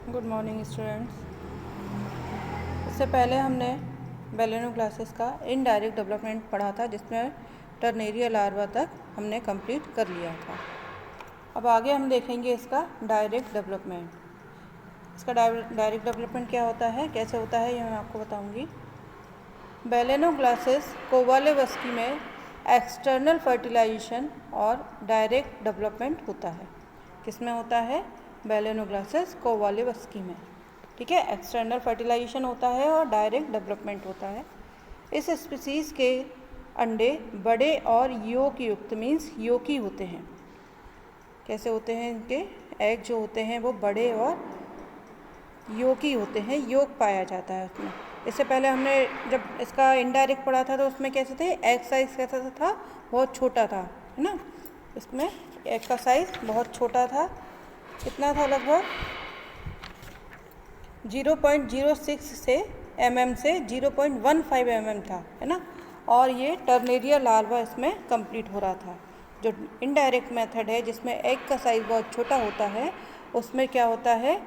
Good morning students. इससे पहले हमने बैलेनोक्लासेस का इनडायरेक्ट डेवलपमेंट पढ़ा था, जिसमें टर्नेरिया लार्वा तक हमने कंप्लीट कर लिया था। अब आगे हम देखेंगे इसका डायरेक्ट डेवलपमेंट। इसका डायरेक्ट डेवलपमेंट क्या होता है, कैसे होता है, ये मैं आपको बताऊंगी। बैलेनोक्लासेस कोवालेवस्की में एक्सटर्नल फर्टिलाइजेशन और डायरेक्ट डेवलपमेंट होता है। किसमें होता है? बैलेनोक्लासेस कोवालेवस्की में। ठीक है, एक्सटर्नल फर्टिलाइजेशन होता है और डायरेक्ट डेवलपमेंट होता है। इस स्पीसीज़ के अंडे बड़े और योक युक्त मीन्स योकी होते हैं। कैसे होते हैं? इनके एग जो होते हैं वो बड़े और योकी होते हैं, योक पाया जाता है उसमें। इससे पहले हमने जब इसका इनडायरेक्ट पढ़ा था तो उसमें कैसे थे? एग साइज़ कैसा था? बहुत छोटा था, है ना। इसमें एग का साइज़ बहुत छोटा था। कितना था? लगभग 0.06 से mm से 0.15 mm था, है ना। और ये टर्नेरिया लार्वा इसमें कंप्लीट हो रहा था। जो इनडायरेक्ट मेथड है, जिसमें एग का साइज़ बहुत छोटा होता है, उसमें क्या होता है?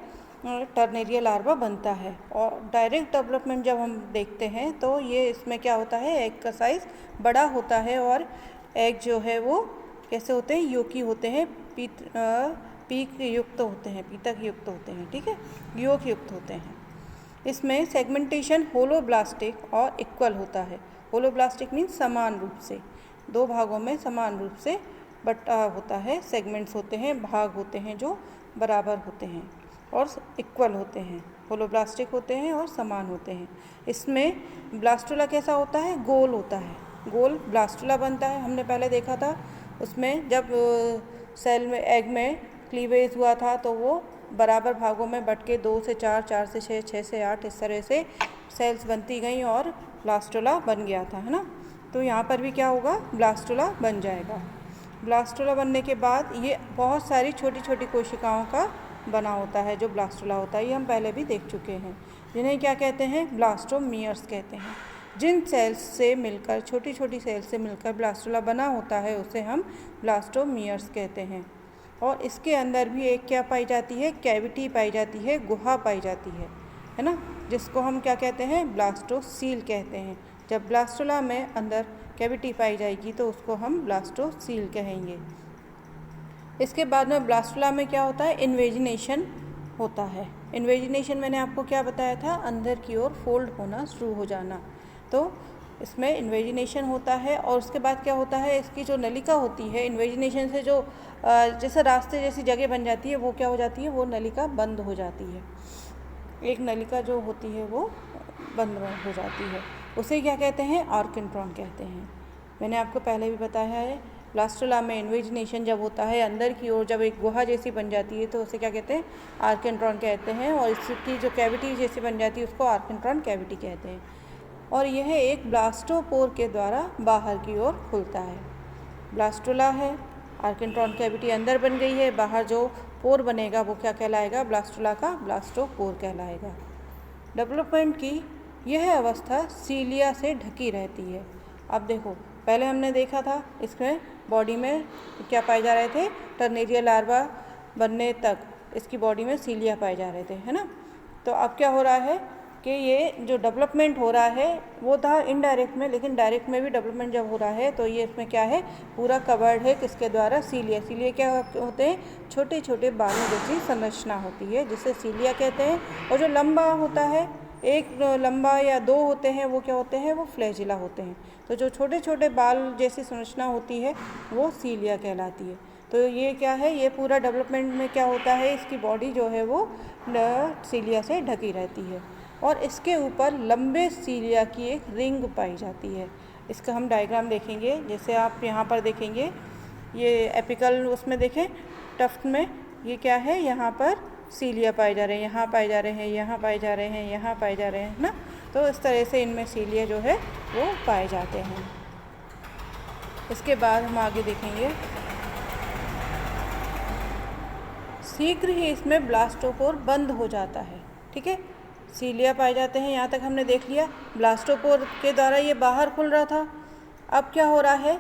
टर्नेरिया लार्वा बनता है। और डायरेक्ट डेवलपमेंट जब हम देखते हैं तो ये इसमें क्या होता है? एग का साइज़ बड़ा होता है और एग जो है वो कैसे होते हैं? योकी होते हैं, पीक युक्त होते हैं, पीतक युक्त होते हैं। ठीक है, योक युक्त होते हैं। इसमें सेगमेंटेशन होलोब्लास्टिक और इक्वल होता है। होलोब्लास्टिक मीन्स समान रूप से, दो भागों में समान रूप से बटा होता है। सेगमेंट्स होते हैं, भाग होते हैं जो बराबर होते हैं और इक्वल होते हैं। होलोब्लास्टिक होते हैं और समान होते हैं। इसमें ब्लास्टुला कैसा होता है? गोल होता है, गोल ब्लास्टुला बनता है। हमने पहले देखा था उसमें जब सेल में एग में क्लीवेज हुआ था तो वो बराबर भागों में बट के 2 से 4, 4 से 6, 6 से 8 इस तरह से सेल्स बनती गई और ब्लास्टुला बन गया था, है ना। तो यहाँ पर भी क्या होगा? ब्लास्टुला बन जाएगा। ब्लास्टुला बनने के बाद ये बहुत सारी छोटी छोटी कोशिकाओं का बना होता है, जो ब्लास्टुला होता है। ये हम पहले भी देख चुके हैं। जिन्हें क्या कहते हैं? ब्लास्टोमियर्स कहते हैं। जिन सेल्स से मिलकर, छोटी छोटी सेल्स से मिलकर ब्लास्टुला बना होता है, उसे हम ब्लास्टोमियर्स कहते हैं। और इसके अंदर भी एक क्या पाई जाती है? कैविटी पाई जाती है, गुहा पाई जाती है ना, जिसको हम क्या कहते हैं? ब्लास्टोसील कहते हैं। जब ब्लास्टुला में अंदर कैविटी पाई जाएगी तो उसको हम ब्लास्टोसील कहेंगे। इसके बाद में ब्लास्टुला में क्या होता है? इन्वेजिनेशन होता है। इन्वेजिनेशन मैंने आपको क्या बताया था? अंदर की ओर फोल्ड होना शुरू हो जाना। तो इसमें इन्वेजिनेशन होता है और उसके बाद क्या होता है? इसकी जो नलिका होती है, इन्वेजिनेशन से जो जैसे रास्ते जैसी जगह बन जाती है, वो क्या हो जाती है? वो नलिका बंद हो जाती है। एक नलिका जो होती है वो बंद हो जाती है। उसे क्या कहते हैं? आर्किन्ट्रॉन कहते हैं। मैंने आपको पहले भी बताया है, ब्लास्टुला में इन्वेजिनेशन जब होता है अंदर की ओर, जब एक गुहा जैसी बन जाती है तो उसे क्या कहते हैं? आर्किन्ट्रॉन कहते हैं। और इसकी जो कैविटी जैसी बन जाती है उसको आर्किन्ट्रॉन कैविटी कहते हैं। और यह एक ब्लास्टोपोर के द्वारा बाहर की ओर खुलता है। ब्लास्टुला है, आर्किन्ट्रॉन कैविटी अंदर बन गई है, बाहर जो पोर बनेगा वो क्या कहलाएगा? ब्लास्टुला का ब्लास्टोपोर कहलाएगा। डेवलपमेंट की यह अवस्था सीलिया से ढकी रहती है। अब देखो, पहले हमने देखा था इसमें बॉडी में क्या पाए जा रहे थे? टर्नेरिया लार्वा बनने तक इसकी बॉडी में सीलिया पाए जा रहे थे, है ना। तो अब क्या हो रहा है कि ये जो डेवलपमेंट हो रहा है वो था इनडायरेक्ट में, लेकिन डायरेक्ट में भी डेवलपमेंट जब हो रहा है तो ये इसमें क्या है? पूरा कवर्ड है। किसके द्वारा? सीलिया। सीलिया क्या होते हैं? छोटे छोटे बालों जैसी संरचना होती है, जिसे सीलिया कहते हैं। और जो लंबा होता है, एक लंबा या दो होते हैं, वो क्या होते हैं? वो फ्लैजिला होते हैं। तो जो छोटे छोटे बाल जैसी संरचना होती है वो सीलिया कहलाती है। तो ये क्या है? ये पूरा डेवलपमेंट में क्या होता है? इसकी बॉडी जो है वो सीलिया से ढकी रहती है और इसके ऊपर लंबे सीलिया की एक रिंग पाई जाती है। इसका हम डायग्राम देखेंगे। जैसे आप यहाँ पर देखेंगे, ये एपिकल उसमें देखें टफ्ट में, ये क्या है? यहाँ पर सीलिया पाए जा रहे हैं, यहाँ पाए जा रहे हैं, यहाँ पाए जा रहे हैं, यहाँ पाए जा रहे हैं ना। तो इस तरह से इनमें सीलिया जो है वो पाए जाते हैं। इसके बाद हम आगे देखेंगे, शीघ्र ही इसमें ब्लास्टोपोर बंद हो जाता है। ठीक है, सीलिया पाए जाते हैं, यहाँ तक हमने देख लिया। ब्लास्टोपोर के द्वारा ये बाहर खुल रहा था। अब क्या हो रहा है?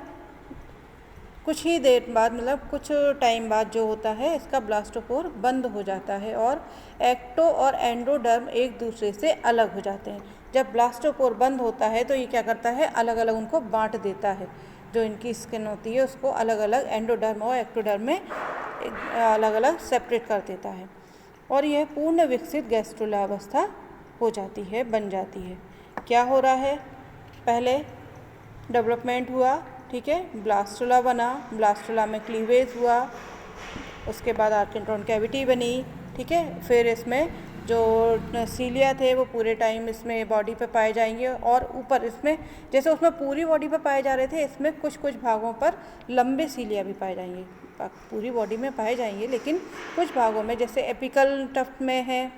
कुछ ही देर बाद मतलब कुछ टाइम बाद जो होता है इसका ब्लास्टोपोर बंद हो जाता है और एक्टो और एंडोडर्म एक दूसरे से अलग हो जाते हैं। जब ब्लास्टोपोर बंद होता है तो ये क्या करता है, अलग अलग उनको बांट देता है। जो इनकी स्किन होती है उसको अलग अलग एंडोडर्म और एक्टोडर्म में अलग अलग सेपरेट कर देता है और यह पूर्ण विकसित गैस्ट्रुला अवस्था हो जाती है, बन जाती है। क्या हो रहा है, पहले डेवलपमेंट हुआ, ठीक है, ब्लास्टुला बना, ब्लास्टुला में क्लीवेज हुआ, उसके बाद आर्किन्ट्रॉन कैविटी बनी, ठीक है, फिर इसमें जो सीलिया थे वो पूरे टाइम इसमें बॉडी पे पाए जाएंगे और ऊपर इसमें जैसे उसमें पूरी बॉडी पे पाए जा रहे थे, इसमें कुछ कुछ भागों पर लंबे सीलिया भी पाए जाएंगे। पूरी बॉडी में पाए जाएंगे लेकिन कुछ भागों में जैसे एपिकल टफ्ट में है,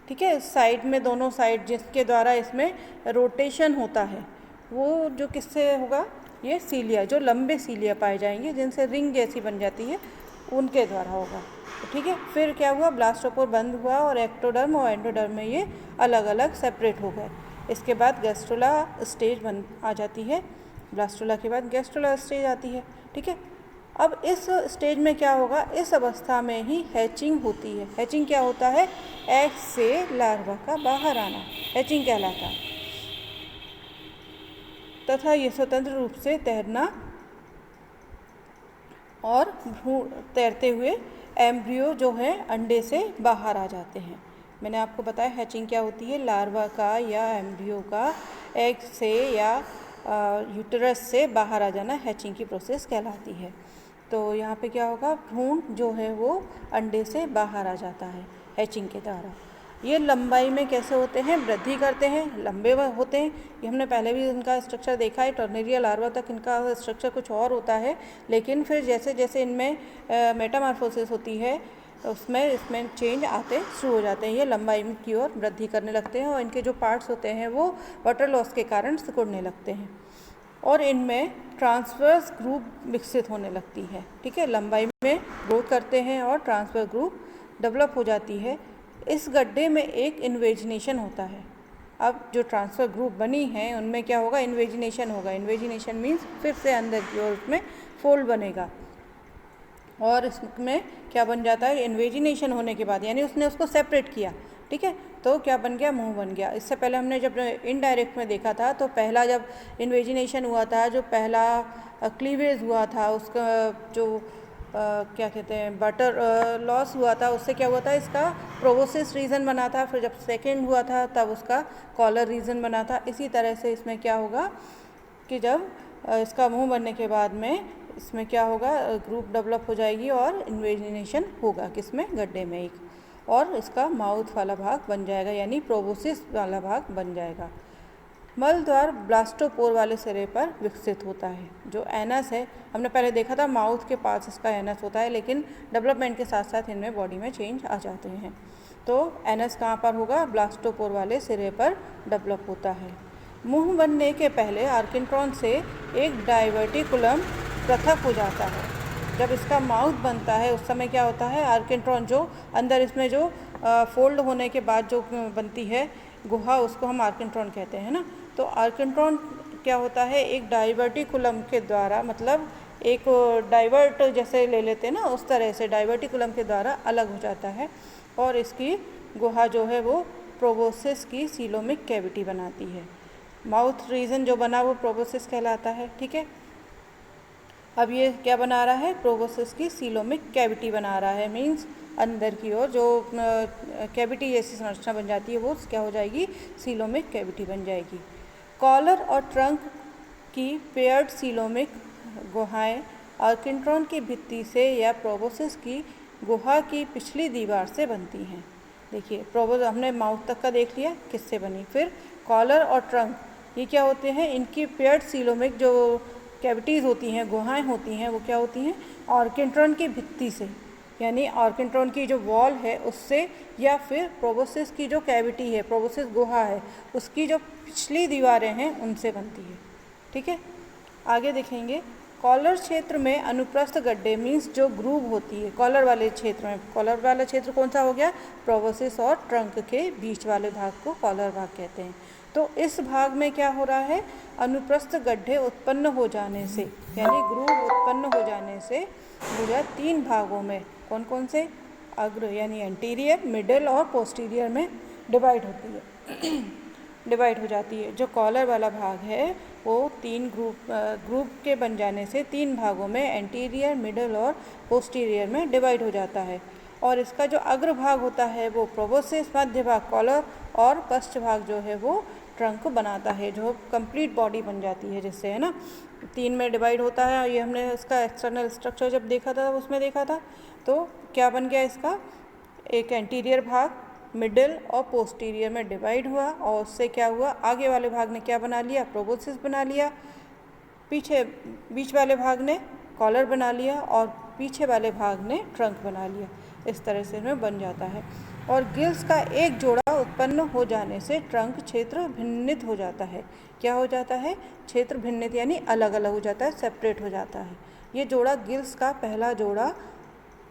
ठीक है, साइड में दोनों साइड जिसके द्वारा इसमें रोटेशन होता है वो जो किससे होगा, ये सीलिया, जो लंबे सीलिया पाए जाएंगे जिनसे रिंग जैसी बन जाती है उनके द्वारा होगा। ठीक है, फिर क्या हुआ, ब्लास्टोपोर बंद हुआ और एक्टोडर्म और एंडोडर्म में ये अलग अलग सेपरेट हो गए। इसके बाद गैस्ट्रुला स्टेज बन आ जाती है, ब्लास्टुला के बाद गैस्ट्रुला स्टेज आती है। ठीक है, अब इस स्टेज में क्या होगा, इस अवस्था में ही हैचिंग होती है। हैचिंग क्या होता है, एग से लार्वा का बाहर आना, हैचिंग कहलाता है। तथा ये स्वतंत्र रूप से तैरना और तैरते हुए एम्ब्रियो जो है अंडे से बाहर आ जाते हैं। मैंने आपको बताया हैचिंग क्या होती है, लार्वा का या एम्ब्रियो का एग से या यूटरस से बाहर आ जाना हैचिंग की प्रोसेस कहलाती है। तो यहाँ पे क्या होगा, भ्रूण जो है वो अंडे से बाहर आ जाता है हैचिंग के द्वारा। ये लंबाई में कैसे होते हैं, वृद्धि करते हैं, लंबे होते हैं। ये हमने पहले भी इनका स्ट्रक्चर देखा है, टर्नेरिया लार्वा तक इनका स्ट्रक्चर कुछ और होता है, लेकिन फिर जैसे जैसे इनमें मेटामॉर्फोसिस होती है उसमें इसमें चेंज आते शुरू हो जाते हैं। ये लंबाई की ओर वृद्धि करने लगते हैं और इनके जो पार्ट्स होते हैं वो वाटर लॉस के कारण सिकुड़ने लगते हैं और इनमें ट्रांसवर्स ग्रुप विकसित होने लगती है। ठीक है, लंबाई में ग्रोथ करते हैं और ट्रांसवर्स ग्रुप डेवलप हो जाती है। इस गड्ढे में एक इन्वेजिनेशन होता है। अब जो ट्रांसफर ग्रुप बनी हैं उनमें क्या होगा, इन्वेजिनेशन होगा। इन्वेजिनेशन मीन्स फिर से अंदर की ओर उसमें फोल्ड बनेगा और इसमें क्या बन जाता है, इन्वेजिनेशन होने के बाद यानी उसने उसको सेपरेट किया, ठीक है, तो क्या बन गया, मुंह बन गया। इससे पहले हमने जब इनडायरेक्ट में देखा था तो पहला जब इन्वेजिनेशन हुआ था, जो पहला क्लीवेज हुआ था, उसका जो क्या कहते हैं बटर लॉस हुआ था, उससे क्या हुआ था, इसका प्रोबोसिस रीजन बना था। फिर जब सेकंड हुआ था तब उसका कॉलर रीजन बना था। इसी तरह से इसमें क्या होगा कि जब इसका मुंह बनने के बाद में इसमें क्या होगा, ग्रुप डेवलप हो जाएगी और इन्वेजिनेशन होगा किसमें, गड्ढे में एक, और इसका माउथ वाला भाग बन जाएगा यानी प्रोबोसिस वाला भाग बन जाएगा। मल द्वार ब्लास्टोपोर वाले सिरे पर विकसित होता है। जो एनस है, हमने पहले देखा था माउथ के पास इसका एनस होता है, लेकिन डेवलपमेंट के साथ साथ इनमें बॉडी में चेंज आ जाते हैं। तो एनस कहाँ पर होगा, ब्लास्टोपोर वाले सिरे पर डेवलप होता है। मुंह बनने के पहले आर्किन्ट्रॉन से एक डाइवर्टिकुलम पृथक हो जाता है। जब इसका माउथ बनता है उस समय क्या होता है, आर्किन्ट्रॉन जो अंदर इसमें जो फोल्ड होने के बाद जो बनती है गुहा, उसको हम आर्किन्ट्रॉन कहते हैं ना। तो आर्किन्ट्रॉन क्या होता है, एक डाइवर्टिकुलम के द्वारा, मतलब एक डाइवर्ट जैसे ले लेते हैं ना, उस तरह से डाइवर्टिकुलम के द्वारा अलग हो जाता है और इसकी गुहा जो है वो प्रोबोसिस की सीलोमिक कैविटी बनाती है। माउथ रीजन जो बना वो प्रोबोसिस कहलाता है। ठीक है, अब ये क्या बना रहा है, प्रोबोसिस की सीलोमिक कैविटी बना रहा है, मीन्स अंदर की ओर जो कैविटी जैसी संरचना बन जाती है वो क्या हो जाएगी, सीलोमिक कैविटी बन जाएगी। कॉलर और ट्रंक की पेयर्ड सीलोमिक गुहाएं आर्किन्ट्रॉन की भित्ति से या प्रोबोसिस की गुहा की पिछली दीवार से बनती हैं। देखिए, प्रोबोस हमने माउथ तक का देख लिया किससे बनी, फिर कॉलर और ट्रंक ये क्या होते हैं, इनकी पेयर्ड सीलोमिक जो कैविटीज़ होती हैं, गुहाएं होती हैं, वो क्या होती हैं, आर्किन्ट्रॉन की भित्ति से यानी आर्किन्ट्रॉन की जो वॉल है उससे, या फिर प्रोबोसिस की जो कैविटी है, प्रोबोसिस गुहा है, उसकी जो पिछली दीवारें हैं उनसे बनती है। ठीक है, आगे देखेंगे। कॉलर क्षेत्र में अनुप्रस्थ गड्ढे मीन्स जो ग्रूव होती है कॉलर वाले क्षेत्र में, कॉलर वाला क्षेत्र कौन सा हो गया, प्रोबोसिस और ट्रंक के बीच वाले भाग को कॉलर भाग कहते हैं। तो इस भाग में क्या हो रहा है, अनुप्रस्थ गड्ढे उत्पन्न हो जाने से, यानी ग्रूव उत्पन्न हो जाने से भुजा 3 भागों में, कौन कौन से, अग्र यानी एंटीरियर, मिडिल और पोस्टीरियर में डिवाइड होती है डिवाइड हो जाती है। जो कॉलर वाला भाग है वो 3 ग्रुप के बन जाने से 3 भागों में, एंटीरियर, मिडिल और पोस्टीरियर में डिवाइड हो जाता है। और इसका जो अग्र भाग होता है वो प्रोबोसिस, मध्य भाग कॉलर और पश्च भाग जो है वो ट्रंक बनाता है, जो कंप्लीट बॉडी बन जाती है जिससे, है ना। 3 में डिवाइड होता है। ये हमने इसका एक्सटर्नल स्ट्रक्चर जब देखा था उसमें देखा था। तो क्या बन गया इसका, एक एंटीरियर भाग, मिडिल और पोस्टीरियर में डिवाइड हुआ, और उससे क्या हुआ, आगे वाले भाग ने क्या बना लिया, प्रोबोसिस बना लिया, पीछे बीच वाले भाग ने कॉलर बना लिया और पीछे वाले भाग ने ट्रंक बना लिया। इस तरह से इसमें बन जाता है। और गिल्स का एक जोड़ा उत्पन्न हो जाने से ट्रंक क्षेत्र भिन्नित हो जाता है। क्या हो जाता है, क्षेत्र भिन्नित यानी अलग अलग हो जाता है, सेपरेट हो जाता है। ये जोड़ा गिल्स का पहला जोड़ा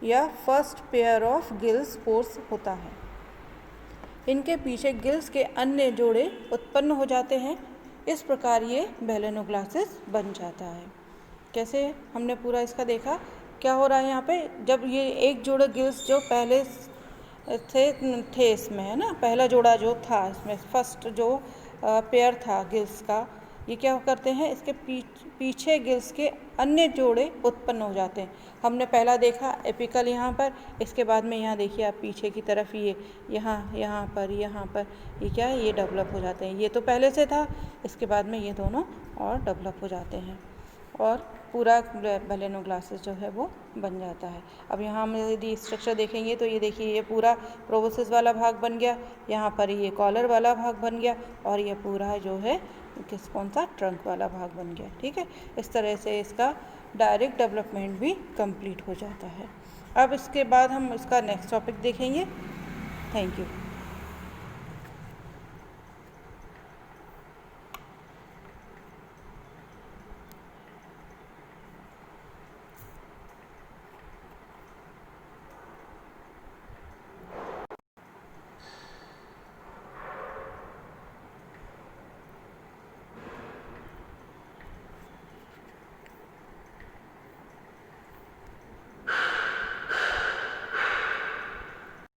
या first pair of gills pores होता है। इनके पीछे गिल्स के अन्य जोड़े उत्पन्न हो जाते हैं। इस प्रकार ये बेलेनोग्लासिस बन जाता है। कैसे, हमने पूरा इसका देखा। क्या हो रहा है यहाँ पे, जब ये एक जोड़ा गिल्स जो पहले थे इसमें, है ना, पहला जोड़ा जो था इसमें, फर्स्ट जो पेयर था गिल्स का, ये क्या करते हैं, इसके पीछे गिल्स के अन्य जोड़े उत्पन्न हो जाते हैं। हमने पहला देखा एपिकल यहाँ पर, इसके बाद में यहाँ देखिए आप पीछे की तरफ ये यहाँ पर ये क्या है, ये डेवलप हो जाते हैं। ये तो पहले से था, इसके बाद में ये दोनों और डेवलप हो जाते हैं और पूरा बेलेनोग्लासिस जो है वो बन जाता है। अब यहाँ हम यदि स्ट्रक्चर देखेंगे तो ये देखिए, ये पूरा प्रोबोसिस वाला भाग बन गया, यहाँ पर ये कॉलर वाला भाग बन गया और ये पूरा जो है कौन सा, ट्रंक वाला भाग बन गया। ठीक है, इस तरह से इसका डायरेक्ट डेवलपमेंट भी कंप्लीट हो जाता है। अब इसके बाद हम इसका नेक्स्ट टॉपिक देखेंगे। Thank you.